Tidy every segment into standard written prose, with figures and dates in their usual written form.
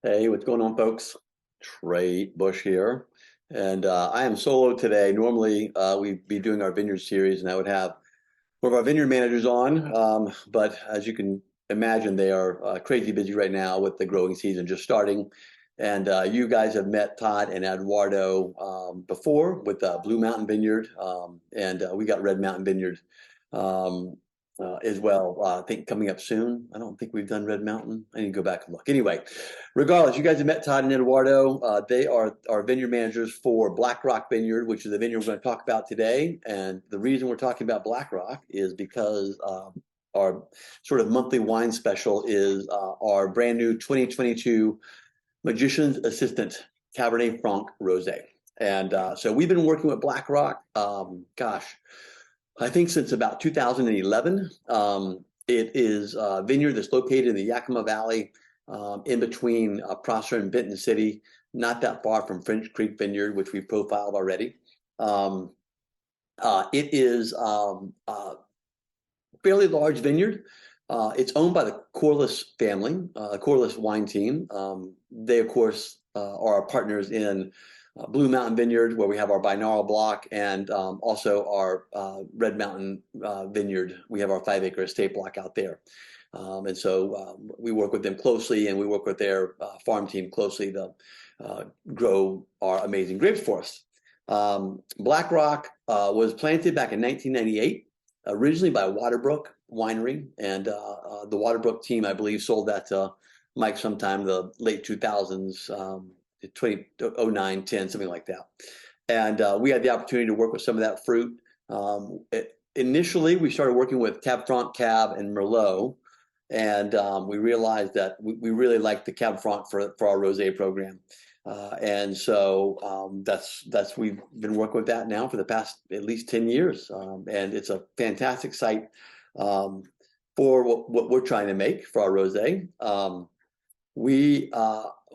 Hey, what's going on, folks? Trey Bush here, and I am solo today. Normally, we'd be doing our vineyard series, and I would have one of our vineyard managers on. But as you can imagine, they are crazy busy right now with the growing season just starting. And you guys have met Todd and Eduardo before with Blue Mountain Vineyard, and we got Red Mountain Vineyard. Um, as well. I think coming up soon. I don't think we've done Red Mountain. I need to go back and look. Anyway, regardless, you guys have met Todd and Eduardo. They are our vineyard managers for Blackrock Vineyard, which is the vineyard we're going to talk about today. And the reason we're talking about Blackrock is because our sort of monthly wine special is our brand new 2022 Magician's Assistant Cabernet Franc Rosé. And so we've been working with Blackrock, I think since about 2011. It is a vineyard that's located in the Yakima Valley, in between Prosser and Benton City, not that far from French Creek Vineyard, which we profiled already. Um, it is a fairly large vineyard. It's owned by the Corliss family, Corliss wine team. They, of course, are our partners in Blue Mountain Vineyard, where we have our binaural block, and also our Red Mountain Vineyard. We have our 5-acre estate block out there. And so we work with them closely, and we work with their farm team closely to grow our amazing grapes for us. Blackrock was planted back in 1998, originally by Waterbrook Winery, and the Waterbrook team, I believe, sold that to Mike sometime in the late 2000s, 2009, 10, something like that. And we had the opportunity to work with some of that fruit. Initially, we started working with Cab Franc, Cab, and Merlot, and we realized that we really liked the Cab Franc for our rosé program. And so that's we've been working with that now for the past at least 10 years. And it's a fantastic site for what we're trying to make for our rosé. We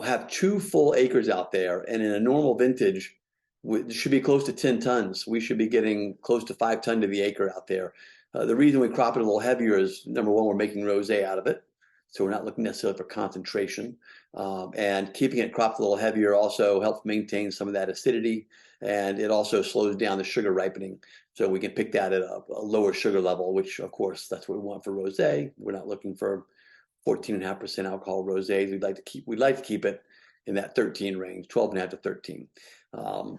have 2 full acres out there, and in a normal vintage, it should be close to 10 tons. We should be getting close to 5 tons to the acre out there. The reason we crop it a little heavier is, number one, we're making rosé out of it, so we're not looking necessarily for concentration. And keeping it cropped a little heavier also helps maintain some of that acidity, and it also slows down the sugar ripening. So we can pick that at a lower sugar level, which, of course, that's what we want for rosé. We're not looking for 14.5% alcohol rosés. We'd like to keep it in that 13 range, 12.5 to 13.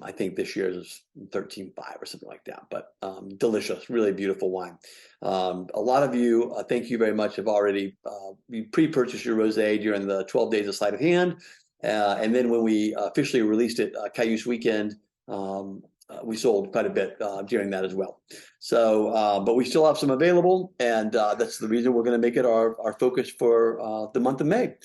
I think this year's is 13.5 or something like that, but delicious, really beautiful wine. A lot of you, thank you very much, have already you pre-purchased your rosé during the 12 days of sleight of hand. And then when we officially released it, Cayuse weekend, we sold quite a bit during that as well. So, but we still have some available, and that's the reason we're going to make it our focus for the month of May.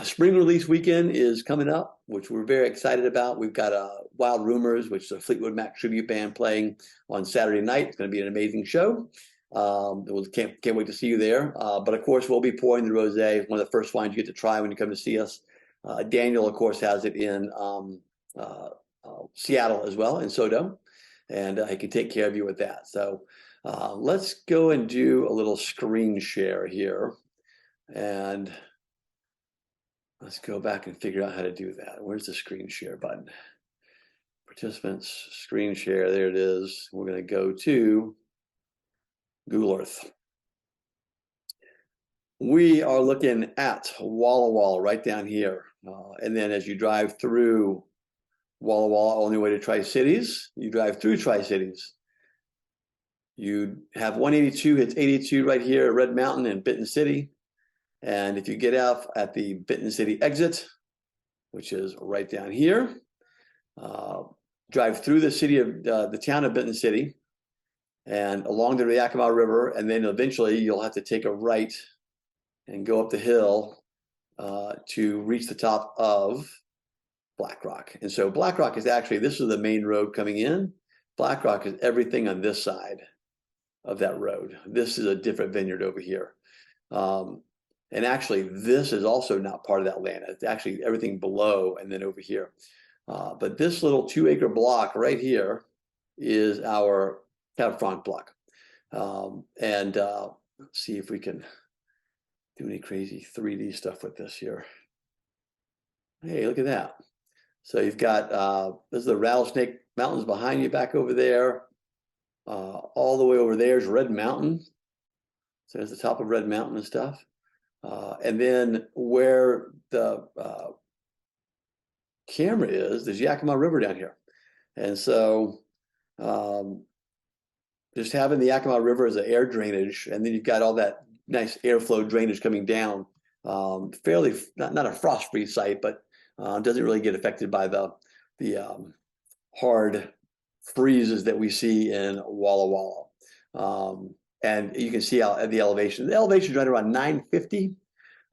Spring release weekend is coming up, which we're very excited about. We've got Wild Rumors, which is a Fleetwood Mac tribute band, playing on Saturday night. It's going to be an amazing show. Can't wait to see you there. But of course, we'll be pouring the rosé. It's one of the first wines you get to try when you come to see us. Daniel, of course, has it in Seattle as well, in Sodo, and he can take care of you with that. So let's go and do a little screen share here, and let's go back and figure out how to do that. Where's the screen share button? Participants, screen share, there it is. We're going to go to Google Earth. We are looking at Walla Walla right down here. And then as you drive through Walla Walla, only way to Tri-Cities, you drive through Tri-Cities. You have 182 hits 82 right here at Red Mountain and Benton City. And if you get out at the Benton City exit, which is right down here, drive through the town of Benton City and along the Yakima River, and then eventually you'll have to take a right and go up the hill to reach the top of Blackrock. And so Blackrock is actually, this is the main road coming in. Blackrock is everything on this side of that road. This is a different vineyard over here. And actually, this is also not part of that land. It's actually everything below and then over here. But this little 2-acre block right here is our Cab Franc block. And let's see if we can do any crazy 3D stuff with this here. Hey, look at that. So you've got this is the Rattlesnake Mountains behind you back over there. All the way over there is Red Mountain. So there's the top of Red Mountain and stuff. And then where the camera is, there's Yakima River down here. And so um, just having the Yakima River as an air drainage, and then you've got all that nice airflow drainage coming down. Fairly not a frost-free site, but doesn't really get affected by the hard freezes that we see in Walla Walla. And you can see out at the elevation. The elevation is right around 950.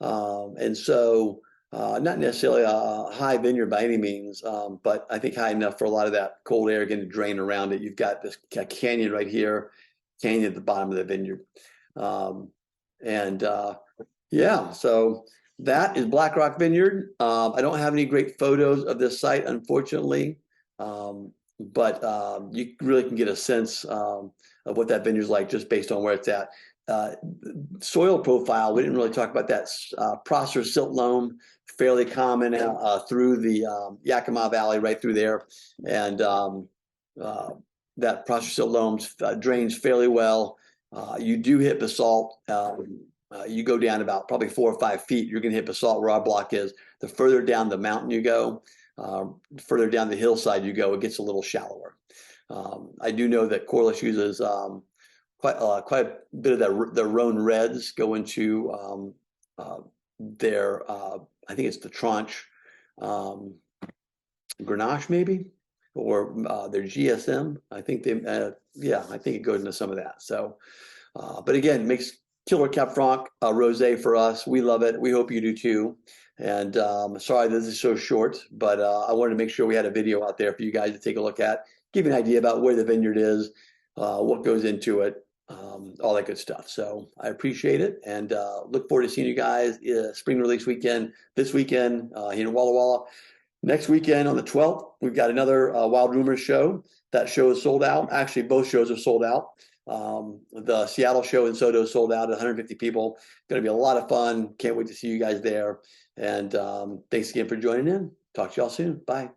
And so not necessarily a high vineyard by any means, but I think high enough for a lot of that cold air getting to drain around it. You've got this canyon right here, canyon at the bottom of the vineyard. And yeah, so that is Blackrock Vineyard. I don't have any great photos of this site, unfortunately, but you really can get a sense of what that vineyard's like just based on where it's at. Soil profile, we didn't really talk about that. Prosser silt loam, fairly common through the Yakima Valley, right through there. And that Prosser silt loam drains fairly well. You do hit basalt. You go down about probably 4 or 5 feet, you're going to hit basalt where our block is. The further down the mountain you go, further down the hillside you go, it gets a little shallower. I do know that Corliss uses quite a bit of the Rhone Reds go into their, I think it's the Tranche Grenache maybe, or their GSM. I think they, yeah, I think it goes into some of that. So, but again, makes killer Cab Franc Rosé for us. We love it. We hope you do too. And sorry this is so short, but I wanted to make sure we had a video out there for you guys to take a look at, give you an idea about where the vineyard is, what goes into it, all that good stuff. So I appreciate it and look forward to seeing you guys spring release weekend, this weekend here in Walla Walla. Next weekend on the 12th, we've got another Wild Rumors show. That show is sold out. Actually, both shows are sold out. The Seattle show in Soto sold out, 150 people. Going to be a lot of fun. Can't wait to see you guys there. And thanks again for joining in. Talk to y'all soon. Bye.